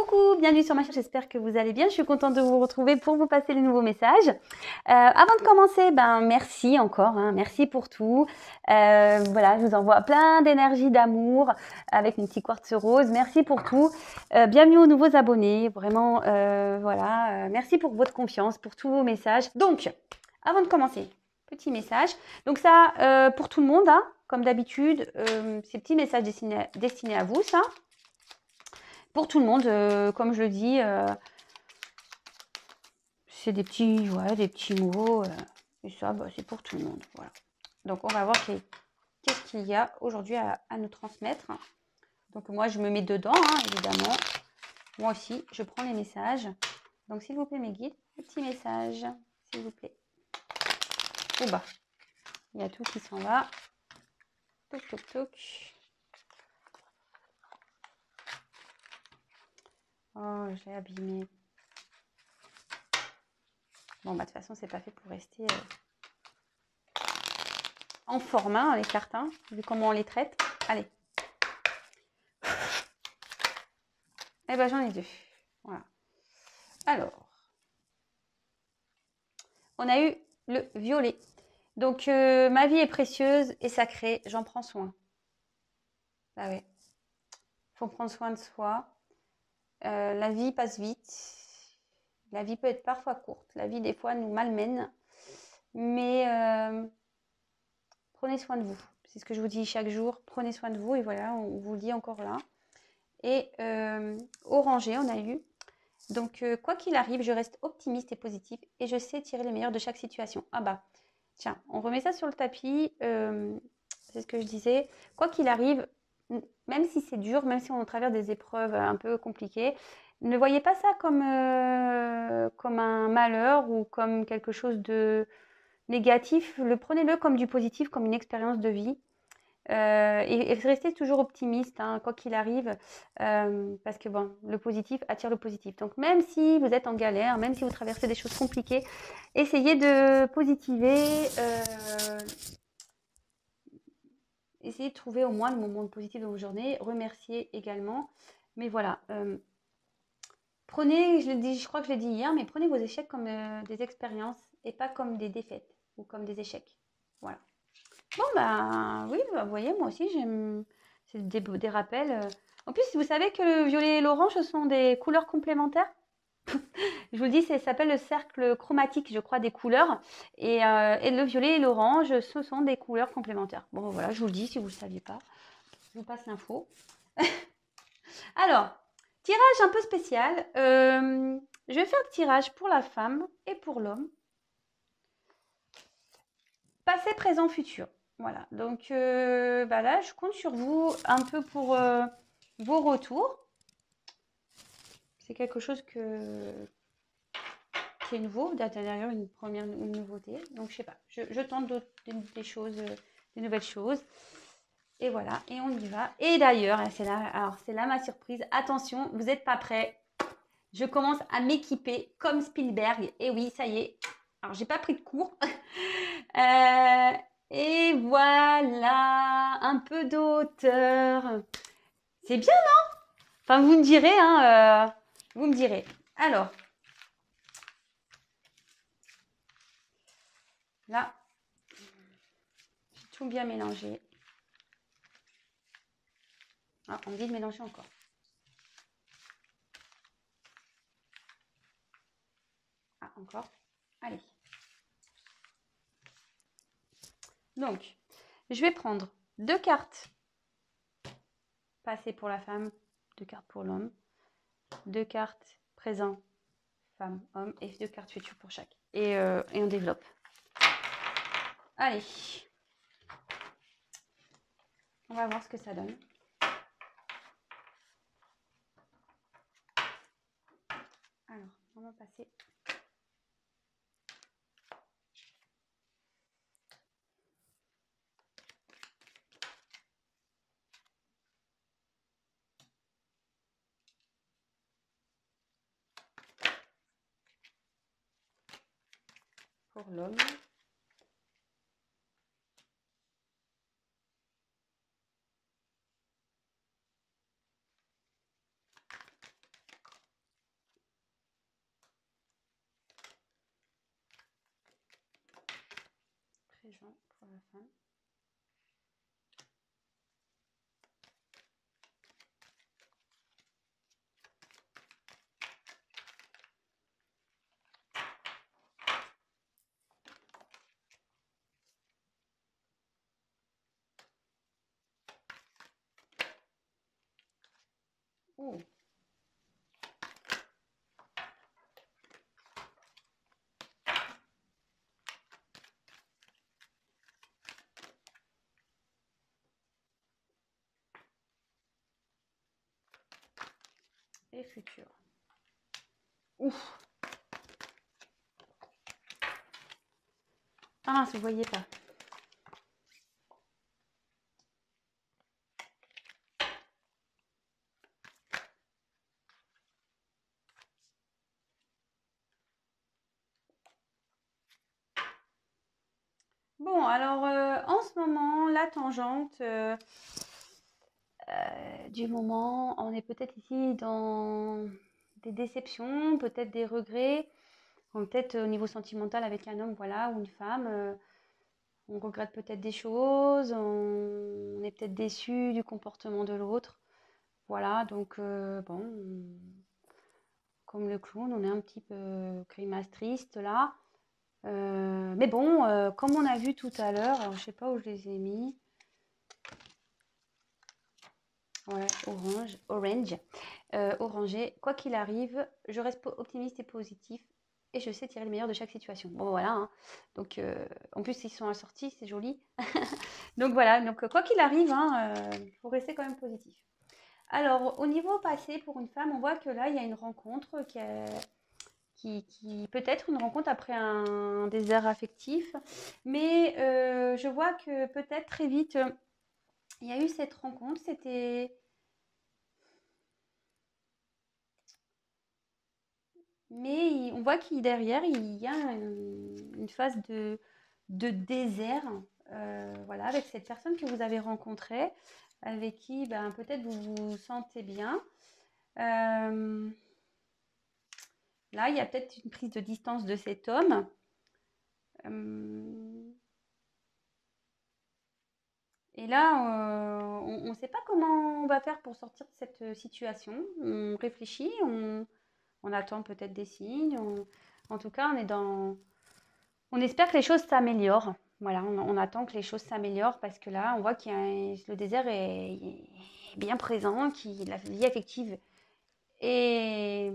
Coucou, bienvenue sur ma chaîne, j'espère que vous allez bien. Je suis contente de vous retrouver pour vous passer les nouveaux messages. Avant de commencer, merci encore, merci pour tout. Voilà, je vous envoie plein d'énergie, d'amour avec mon petit quartz rose. Merci pour tout. Bienvenue aux nouveaux abonnés, vraiment, voilà. Merci pour votre confiance, pour tous vos messages. Donc, avant de commencer, petit message. Donc ça, pour tout le monde, comme d'habitude, ces petits messages destinés à vous, ça. Pour tout le monde, comme je le dis, c'est des petits, voilà, des petits mots. Et ça, c'est pour tout le monde. Voilà. Donc, on va voir qu'est-ce qu'il y a aujourd'hui à nous transmettre. Donc, moi, je me mets dedans, évidemment. Moi aussi, je prends les messages. Donc, s'il vous plaît, mes guides, petit message, s'il vous plaît. Oh bah, il y a tout qui s'en va. Toc, toc, toc. Oh, j'ai abîmé. Bon, de toute façon, c'est pas fait pour rester en forme, les cartes, vu comment on les traite. Allez. Eh ben, j'en ai deux. Voilà. Alors, on a eu le violet. Donc, ma vie est précieuse et sacrée. J'en prends soin. Ah ouais. Faut prendre soin de soi. La vie passe vite. La vie peut être parfois courte. La vie, des fois, nous malmène. Mais prenez soin de vous. C'est ce que je vous dis chaque jour. Prenez soin de vous. Et voilà, on vous le dit encore là. Et orangé, on a eu. Donc, quoi qu'il arrive, je reste optimiste et positive et je sais tirer le meilleur de chaque situation. Ah bah, tiens, on remet ça sur le tapis. C'est ce que je disais. Quoi qu'il arrive, même si c'est dur, même si on traverse des épreuves un peu compliquées, ne voyez pas ça comme un malheur ou comme quelque chose de négatif. Prenez-le comme du positif, comme une expérience de vie. Et rester toujours optimiste, quoi qu'il arrive, parce que bon, le positif attire le positif. Donc même si vous êtes en galère, même si vous traversez des choses compliquées, essayez de positiver, essayez de trouver au moins le moment positif dans vos journées, remercier également. Mais voilà, prenez, je crois que je l'ai dit hier, mais prenez vos échecs comme des expériences et pas comme des défaites ou comme des échecs. Voilà. Bon, oui, vous voyez, moi aussi, j'aime. C'est des rappels. En plus, vous savez que le violet et l'orange, ce sont des couleurs complémentaires. Je vous le dis, ça s'appelle le cercle chromatique, je crois, des couleurs. Et le violet et l'orange, ce sont des couleurs complémentaires. Bon, voilà, je vous le dis si vous ne le saviez pas. Je vous passe l'info. Alors, tirage un peu spécial. Je vais faire le tirage pour la femme et pour l'homme. Passé, présent, futur. Voilà, donc là, je compte sur vous un peu pour vos retours. C'est quelque chose qui est nouveau, d'ailleurs une nouveauté. Donc, je sais pas, je tente des choses, des nouvelles choses. Et voilà, et on y va. Et d'ailleurs, c'est là ma surprise. Attention, vous n'êtes pas prêts. Je commence à m'équiper comme Spielberg. Et oui, ça y est. Alors, j'ai pas pris de cours. Et voilà, un peu d'auteur. C'est bien, non? Enfin, vous me direz, vous me direz. Alors, là, j'ai tout bien mélangé. Ah, on me dit de mélanger encore. Ah, encore. Allez. Donc, je vais prendre 2 cartes passées pour la femme, 2 cartes pour l'homme, 2 cartes présent, femme, homme, et 2 cartes futures pour chaque. Et on développe. Allez. On va voir ce que ça donne. Alors, on va passer. Pour l'homme. piégeant pour la femme. Oh. Et futur. Ouf. Ah mince, vous voyez pas. Bon, alors en ce moment, la tangente du moment, on est peut-être ici dans des déceptions, peut-être des regrets, peut-être au niveau sentimental avec un homme, voilà, ou une femme. On regrette peut-être des choses, on est peut-être déçu du comportement de l'autre. Voilà, donc bon, comme le clown, on est un petit peu grimace triste là. Mais bon, comme on a vu tout à l'heure, alors je sais pas où je les ai mis. Ouais, orange, orangé. Quoi qu'il arrive, je reste optimiste et positif et je sais tirer le meilleur de chaque situation. Bon, voilà, hein. Donc, en plus, ils sont assortis, c'est joli. Donc voilà, donc quoi qu'il arrive, hein, faut rester quand même positif. Alors, au niveau passé, pour une femme, on voit que là, il y a une rencontre qui peut être une rencontre après un désert affectif. Mais je vois que peut-être très vite, il y a eu cette rencontre. C'était... Mais on voit qu'il derrière, il y a une phase de désert, voilà, avec cette personne que vous avez rencontrée, avec qui ben, peut-être vous vous sentez bien. Là, il y a peut-être une prise de distance de cet homme. Et là, on ne sait pas comment on va faire pour sortir de cette situation. On réfléchit, on attend peut-être des signes. En tout cas, on espère que les choses s'améliorent. Voilà, on attend que les choses s'améliorent parce que là, on voit que le désert est bien présent, que la vie affective est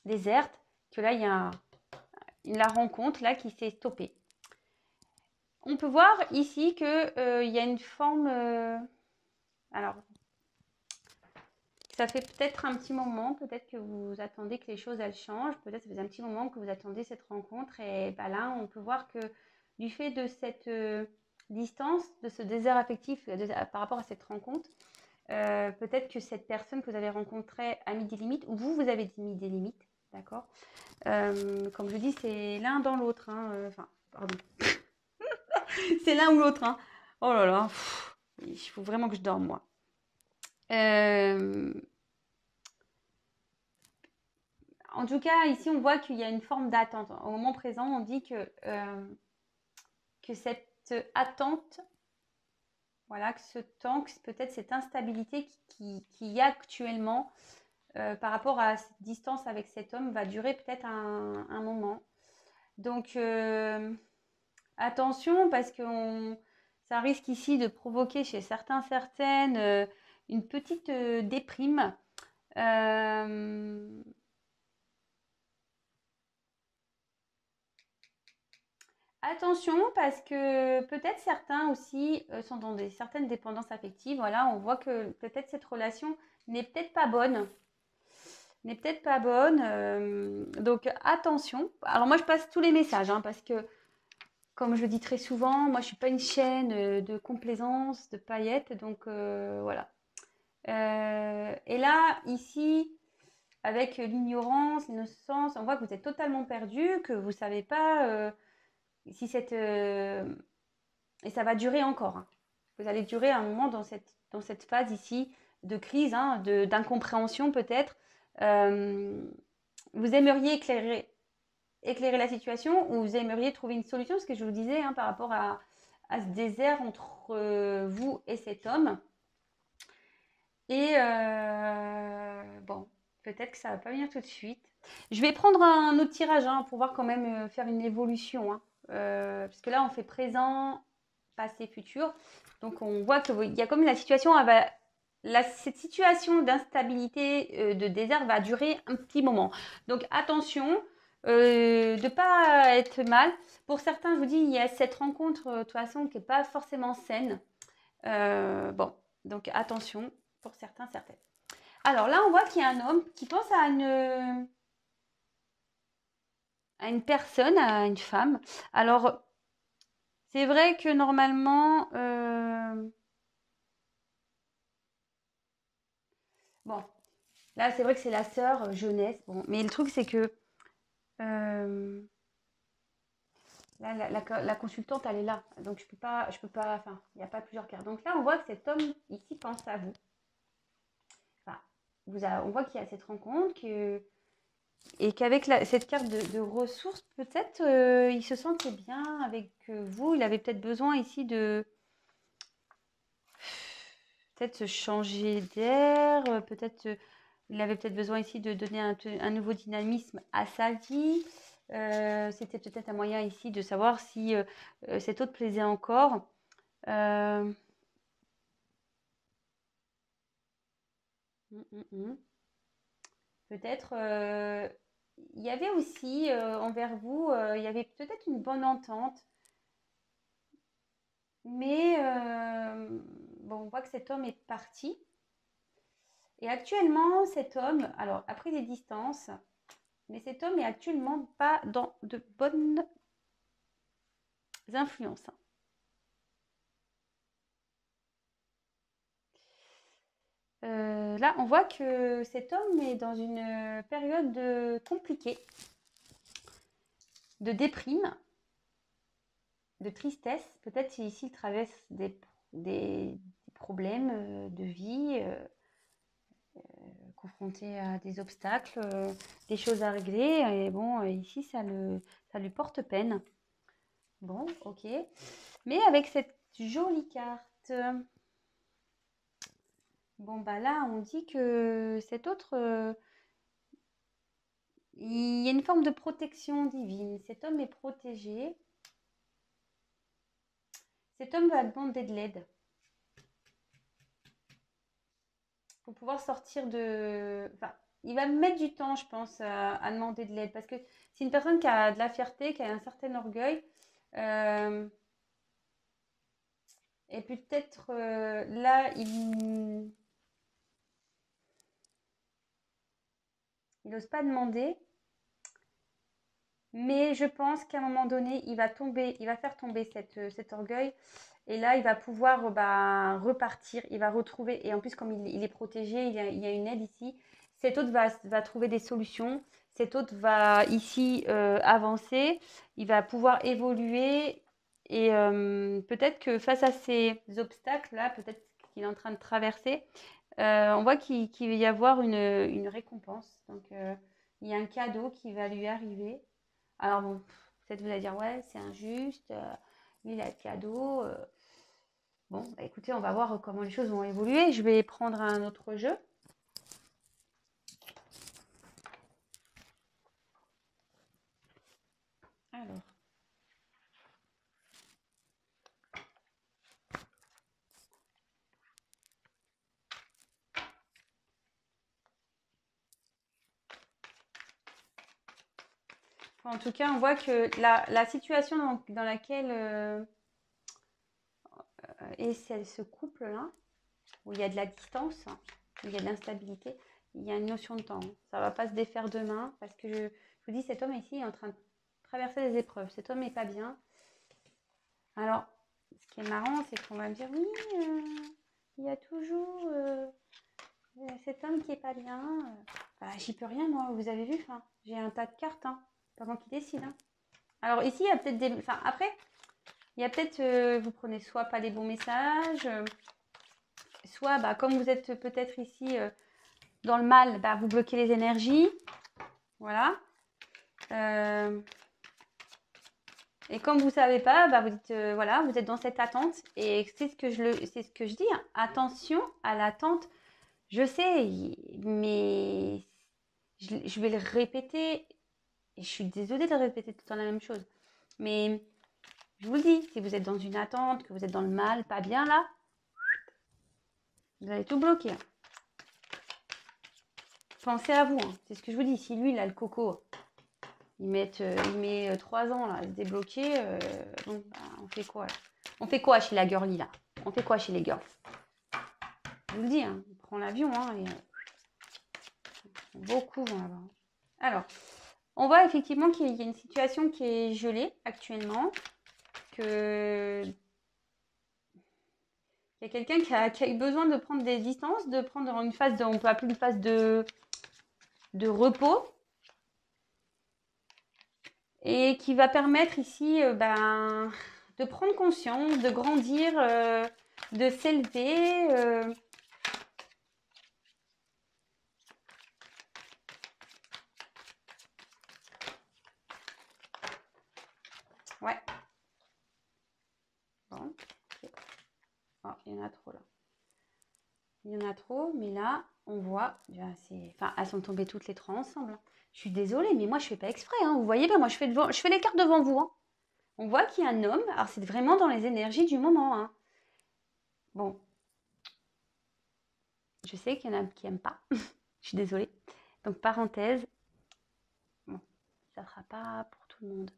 déserte, que là, il y a la rencontre là qui s'est stoppée. On peut voir ici qu'il y a une forme... alors, ça fait peut-être un petit moment, peut-être que vous attendez que les choses elles changent, peut-être ça fait un petit moment que vous attendez cette rencontre et bah là on peut voir que du fait de cette distance, de ce désert affectif par rapport à cette rencontre, peut-être que cette personne que vous avez rencontrée a mis des limites ou vous avez mis des limites, d'accord. Comme je dis, c'est l'un dans l'autre, hein, enfin, pardon, c'est l'un ou l'autre, hein. Oh là là, il faut vraiment que je dorme moi. En tout cas, ici, on voit qu'il y a une forme d'attente. Au moment présent, on dit que cette attente, voilà, que ce temps, que peut-être cette instabilité qu'il y a actuellement par rapport à cette distance avec cet homme va durer peut-être un moment. Donc, attention, parce que ça risque ici de provoquer chez certaines une petite déprime. Attention, parce que peut-être certains aussi sont dans certaines dépendances affectives. Voilà, on voit que peut-être cette relation n'est peut-être pas bonne. N'est peut-être pas bonne. Donc attention. Alors moi, je passe tous les messages, hein, parce que, comme je le dis très souvent, moi, je ne suis pas une chaîne de complaisance, de paillettes. Donc voilà. Et là, ici, avec l'ignorance, l'innocence, on voit que vous êtes totalement perdu, que vous ne savez pas... si et ça va durer encore, hein. Vous allez durer un moment dans cette phase ici de crise, hein, d'incompréhension peut-être. Vous aimeriez éclairer éclairer la situation ou vous aimeriez trouver une solution, ce que je vous disais hein, par rapport à ce désert entre vous et cet homme. Et bon, peut-être que ça va pas venir tout de suite. Je vais prendre un autre tirage hein, pour voir quand même faire une évolution. Hein. Parce que là, on fait présent, passé, futur. Donc, on voit qu'il y a comme la situation, cette situation d'instabilité, de désert va durer un petit moment. Donc, attention de ne pas être mal. Pour certains, je vous dis, il y a cette rencontre, de toute façon, qui n'est pas forcément saine. Bon, donc attention pour certains, certaines. Alors là, on voit qu'il y a un homme qui pense à une personne, à une femme. Alors, c'est vrai que normalement, bon, là, c'est vrai que c'est la sœur jeunesse. Bon, mais le truc, c'est que là, la consultante, elle est là. Donc, je peux pas, enfin, il n'y a pas plusieurs cartes. Donc là, on voit que cet homme ici pense à vous. Enfin, on voit qu'il y a cette rencontre, et qu'avec cette carte de ressources, peut-être il se sentait bien avec vous. Il avait peut-être besoin ici de peut-être se changer d'air. Peut-être il avait peut-être besoin ici de donner un nouveau dynamisme à sa vie. C'était peut-être un moyen ici de savoir si cet autre plaisait encore. Peut-être il y avait aussi envers vous, il y avait peut-être une bonne entente. Mais bon, on voit que cet homme est parti. Et actuellement, cet homme, alors a pris des distances, mais cet homme est actuellement pas dans de bonnes influences. Là, on voit que cet homme est dans une période compliquée, de déprime, de tristesse. Peut-être ici, il traverse des problèmes de vie. Confronté à des obstacles, des choses à régler. Et bon, ici, ça lui porte peine. Bon, ok. Mais avec cette jolie carte, bon, bah là, on dit que cet autre, il y a une forme de protection divine. Cet homme est protégé. Cet homme va demander de l'aide pour pouvoir sortir de... Enfin, il va mettre du temps, je pense, à demander de l'aide. Parce que c'est une personne qui a de la fierté, qui a un certain orgueil. Et peut-être là, il n'ose pas demander. Mais je pense qu'à un moment donné, il va faire tomber cet orgueil. Et là, il va pouvoir repartir, il va retrouver. Et en plus, comme il est protégé, il y a une aide ici. Cet autre va trouver des solutions. Cet autre va ici avancer. Il va pouvoir évoluer. Et peut-être que face à ces obstacles-là, peut-être qu'il est en train de traverser, on voit qu'il va y avoir une récompense. Donc, il y a un cadeau qui va lui arriver. Alors bon, peut-être vous allez dire, ouais, c'est injuste, lui, il a le cadeau. Bon, bah, écoutez, on va voir comment les choses vont évoluer. Je vais prendre un autre jeu. Alors. En tout cas, on voit que la situation dans laquelle est ce couple-là, où il y a de la distance, où il y a de l'instabilité, il y a une notion de temps. Ça ne va pas se défaire demain, parce que je vous dis, cet homme ici est en train de traverser des épreuves. Cet homme n'est pas bien. Alors, ce qui est marrant, c'est qu'on va me dire, oui, il y a toujours cet homme qui est pas bien. Bah, j'y peux rien, moi, vous avez vu, j'ai un tas de cartes, pas moi qui décide. Alors ici, il y a peut-être des... Enfin, après, il y a peut-être, vous prenez soit pas les bons messages, soit, comme vous êtes peut-être ici dans le mal, vous bloquez les énergies. Voilà. Et comme vous ne savez pas, bah vous dites, voilà, vous êtes dans cette attente. Et c'est ce que je dis, hein. Attention à l'attente. Je sais, mais je vais le répéter. Et je suis désolée de répéter tout le temps la même chose. Mais je vous le dis, si vous êtes dans une attente, que vous êtes dans le mal, pas bien là, vous allez tout bloquer, hein. Pensez à vous, hein. C'est ce que je vous dis. Si lui, il a le coco, il met 3 ans là, à se débloquer, bon, bah, on fait quoi là? On fait quoi chez la girlie là? On fait quoi chez les girls? Je vous le dis, hein, on prend l'avion, hein, et beaucoup vont là-bas. Alors, on voit effectivement qu'il y a une situation qui est gelée actuellement, que il y a quelqu'un qui a eu besoin de prendre des distances, de prendre une phase on peut appeler une phase de repos, et qui va permettre ici de prendre conscience, de grandir, de s'élever. Ouais. Bon. Oh, il y en a trop là. Il y en a trop, mais là, on voit, enfin, elles sont tombées toutes les trois ensemble, hein. Je suis désolée, mais moi, je fais pas exprès, hein. Vous voyez bien, moi, je fais les cartes devant vous, hein. On voit qu'il y a un homme. Alors, c'est vraiment dans les énergies du moment, hein. Bon. Je sais qu'il y en a qui n'aiment pas. Je suis désolée. Donc, parenthèse. Bon, ça ne sera pas pour tout le monde.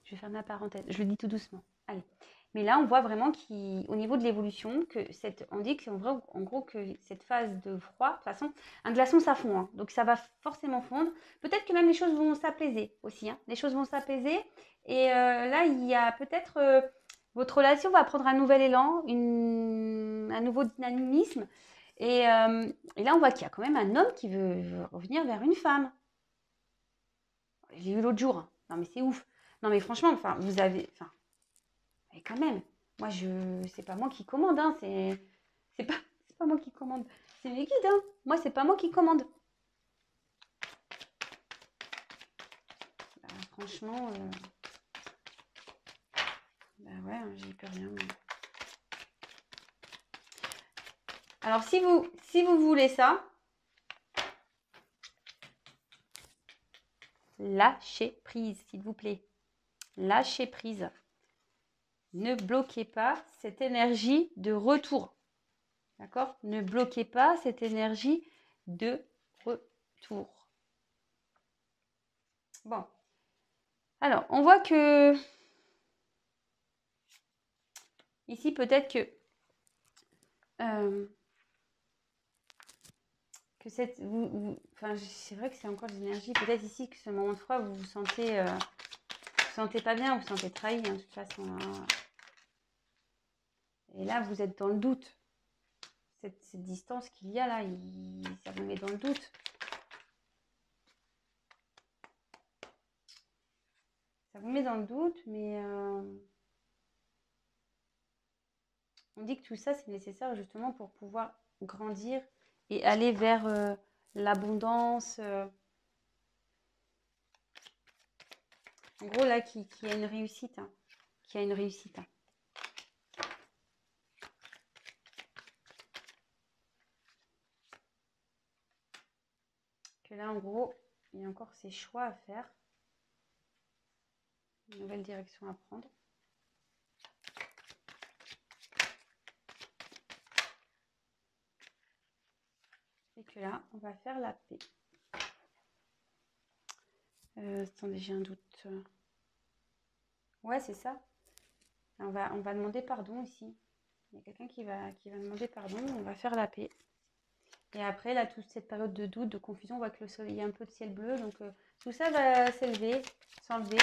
Je vais faire ma parenthèse. Je le dis tout doucement. Allez. Mais là, on voit vraiment qu'au niveau de l'évolution, on dit en gros que cette phase de froid, de toute façon, un glaçon, ça fond, hein. Donc, ça va forcément fondre. Peut-être que même les choses vont s'apaiser aussi, hein. Les choses vont s'apaiser. Et là, il y a peut-être... votre relation va prendre un nouvel élan, un nouveau dynamisme. Et là, on voit qu'il y a quand même un homme qui veut revenir vers une femme. Je l'ai eu l'autre jour, hein. Non, mais c'est ouf. Non, mais franchement, enfin, vous avez... Enfin, mais quand même, moi, c'est pas moi qui commande, hein. C'est pas moi qui commande. C'est mes guides, hein. Moi, c'est pas moi qui commande. Bah, franchement, bah ouais, hein, j'y peux rien. Mais... Alors, si vous voulez ça, lâchez prise, s'il vous plaît. Lâchez prise. Ne bloquez pas cette énergie de retour. D'accord? Ne bloquez pas cette énergie de retour. Bon. Alors, on voit que ici, peut-être que enfin, c'est vrai que c'est encore des énergies. Peut-être ici que ce moment de froid, vous vous sentez pas bien, vous vous sentez trahi, hein, de toute façon. Hein. Et là, vous êtes dans le doute. Cette distance qu'il y a là, ça vous met dans le doute. Ça vous met dans le doute, mais on dit que tout ça, c'est nécessaire justement pour pouvoir grandir et aller vers l'abondance. En gros, là, qui a une réussite. Hein, qui a une réussite. Hein. Que là, en gros, il y a encore ces choix à faire. Une nouvelle direction à prendre. Et que là, on va faire la paix. Attendez, j'ai un doute. Ouais, c'est ça. On va demander pardon ici. Il y a quelqu'un qui va demander pardon. On va faire la paix. Et après, là, toute cette période de doute, de confusion, on voit que le soleil, il y a un peu de ciel bleu. Donc, tout ça va s'élever, s'enlever.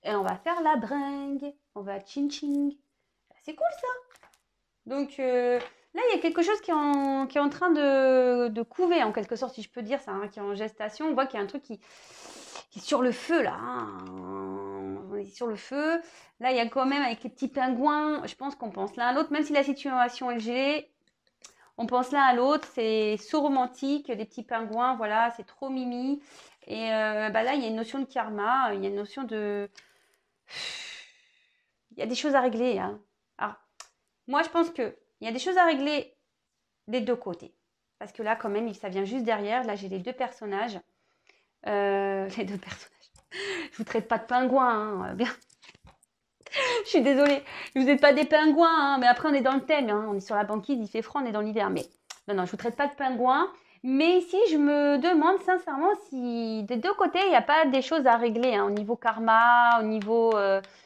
Et on va faire la bringue. On va ching-ching. C'est cool, ça. Donc, là, il y a quelque chose qui est en train de couver, en quelque sorte, si je peux dire ça, hein, qui est en gestation. On voit qu'il y a un truc qui est sur le feu, là. Hein. On est sur le feu. Là, il y a quand même, avec les petits pingouins, je pense qu'on pense l'un à l'autre, même si la situation est gelée. On pense l'un à l'autre, c'est so romantique, des petits pingouins, voilà, c'est trop mimi. Et bah là, il y a une notion de karma, il y a une notion de... Il y a des choses à régler, hein. Alors, moi, je pense qu'il y a des choses à régler des deux côtés. Parce que là, quand même, ça vient juste derrière. Là, j'ai les deux personnages. Les deux personnages. Je vous traite pas de pingouins, hein, bien. Je suis désolée. Vous n'êtes pas des pingouins, hein, mais après, on est dans le thème, hein. On est sur la banquise, il fait froid, on est dans l'hiver. Mais non, non, je vous traite pas de pingouins. Mais ici, je me demande sincèrement si des deux côtés, il n'y a pas des choses à régler, hein, au niveau karma, au niveau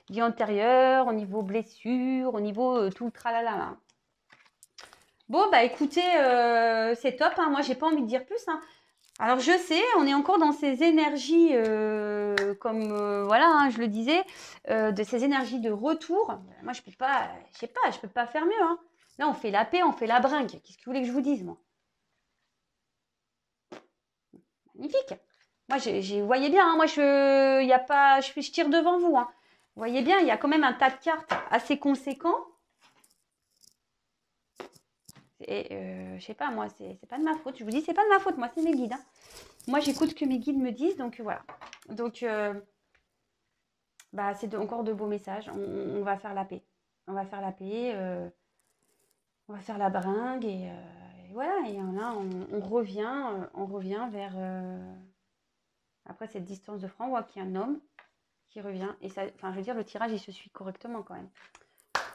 vie antérieure, au niveau blessure, au niveau tout le tralala, là. Bon, bah écoutez, c'est top, hein. Moi, j'ai pas envie de dire plus, hein. Alors je sais, on est encore dans ces énergies, comme voilà, hein, je le disais, de ces énergies de retour. Moi, je peux pas, je sais pas, je peux pas faire mieux, hein. Là, on fait la paix, on fait la bringue. Qu'est-ce que vous voulez que je vous dise, moi? Magnifique. Moi, vous voyez bien, hein, moi, y a pas, je tire devant vous, hein. Vous voyez bien, il y a quand même un tas de cartes assez conséquent. Et je sais pas, moi, c'est pas de ma faute. Je vous dis, c'est pas de ma faute. Moi, c'est mes guides, hein. Moi, j'écoute ce que mes guides me disent, donc voilà. Donc bah, c'est encore de beaux messages. On va faire la paix. On va faire la paix. On va faire la bringue et voilà. Et là, on revient vers après cette distance de franc. On voit qu'il y a un homme qui revient. Et ça, enfin, je veux dire, le tirage, il se suit correctement quand même.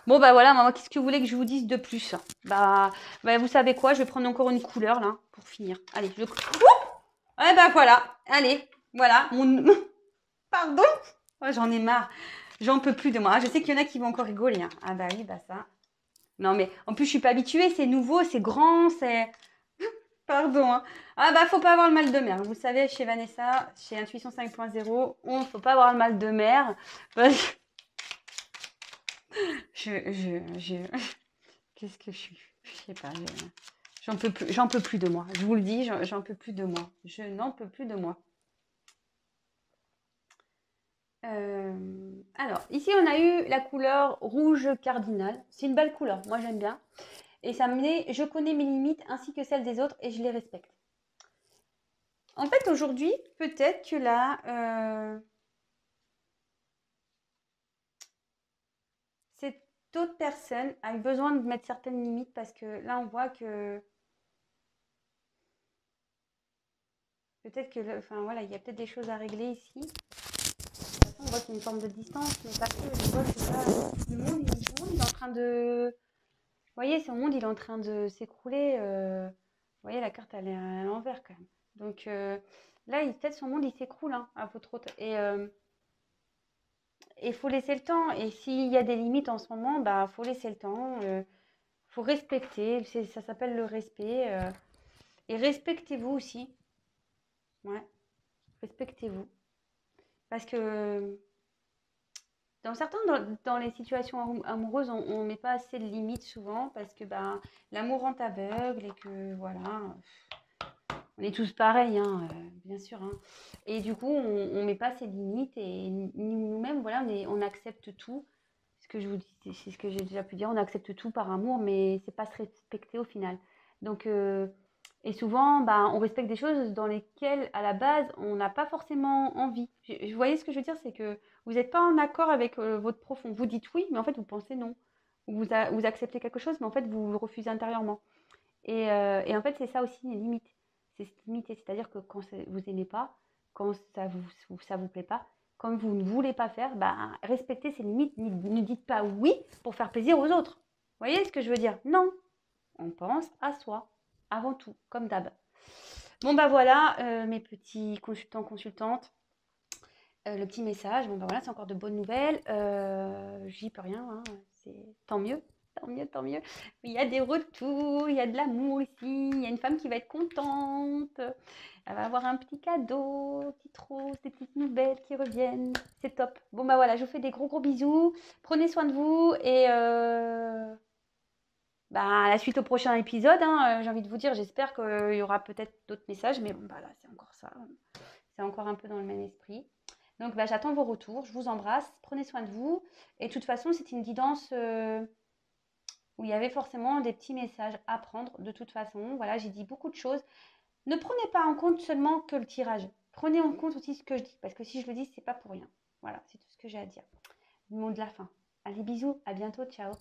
Bon, bah voilà, maman, qu'est-ce que vous voulez que je vous dise de plus? Bah, vous savez quoi? Je vais prendre encore une couleur là pour finir. Allez, je. Ouais, bah voilà. Allez, voilà. Pardon? Ouais, j'en ai marre. J'en peux plus de moi. Je sais qu'il y en a qui vont encore rigoler, hein. Ah bah oui, bah ça. Non mais en plus je suis pas habituée, c'est nouveau, c'est grand, c'est... Pardon, hein. Ah bah faut pas avoir le mal de mer. Vous savez, chez Vanessa, chez Intuition 5.0, on ne faut pas avoir le mal de mer. Parce que je... Qu'est-ce que je suis? Je sais pas. J'en peux plus de moi. Je vous le dis, j'en peux plus de moi. Je n'en peux plus de moi. Alors, ici, on a eu la couleur rouge cardinal. C'est une belle couleur, moi j'aime bien. Et ça me met, je connais mes limites ainsi que celles des autres et je les respecte. En fait, aujourd'hui, peut-être que là, cette autre personne a eu besoin de mettre certaines limites parce que là, on voit que peut-être que, enfin voilà, il y a peut-être des choses à régler ici. De toute façon, on voit qu'il y a une forme de distance, mais pas que. Je vois que là, le monde, il est en train de... Vous voyez, son monde, il est en train de s'écrouler. Vous voyez, la carte, elle est à l'envers quand même. Donc là, peut-être son monde, il s'écroule, hein, à votre autre. Et il faut laisser le temps. Et s'il y a des limites en ce moment, bah faut laisser le temps. Faut respecter. Ça s'appelle le respect. Et respectez-vous aussi. Ouais, respectez-vous. Parce que dans les situations amoureuses, on met pas assez de limites souvent parce que bah, l'amour rend aveugle et que voilà. On est tous pareils, hein, bien sûr, hein. Et du coup, on met pas ses limites et nous-mêmes, voilà, on accepte tout. Ce que je vous dis, c'est ce que j'ai déjà pu dire, on accepte tout par amour, mais c'est pas se respecter au final. Donc, et souvent, bah, on respecte des choses dans lesquelles, à la base, on n'a pas forcément envie. Vous voyez ce que je veux dire, c'est que vous n'êtes pas en accord avec votre profond. Vous dites oui, mais en fait, vous pensez non. Ou vous acceptez quelque chose, mais en fait, vous le refusez intérieurement. Et en fait, c'est ça aussi les limites. C'est se limiter. C'est-à-dire que quand vous n'aimez pas, quand ça vous plaît pas, quand vous ne voulez pas faire, bah, respectez ces limites. Ne dites pas oui pour faire plaisir aux autres. Vous voyez ce que je veux dire? Non. On pense à soi, avant tout, comme d'hab. Bon, bah voilà, mes petits consultants, consultantes. Le petit message, bon bah voilà, c'est encore de bonnes nouvelles. J'y peux rien, hein, c'est tant mieux, tant mieux, tant mieux. Il y a des retours, il y a de l'amour ici, il y a une femme qui va être contente. Elle va avoir un petit cadeau, petite rose, des petites nouvelles qui reviennent. C'est top. Bon bah voilà, je vous fais des gros gros bisous. Prenez soin de vous et bah, à la suite au prochain épisode, hein, j'ai envie de vous dire, j'espère qu'il y aura peut-être d'autres messages, mais bon bah là c'est encore ça. C'est encore un peu dans le même esprit. Donc, bah, j'attends vos retours. Je vous embrasse. Prenez soin de vous. Et de toute façon, c'est une guidance où il y avait forcément des petits messages à prendre de toute façon. Voilà, j'ai dit beaucoup de choses. Ne prenez pas en compte seulement que le tirage. Prenez en compte aussi ce que je dis, parce que si je le dis, c'est pas pour rien. Voilà, c'est tout ce que j'ai à dire. Le mot de la fin. Allez, bisous, à bientôt, ciao.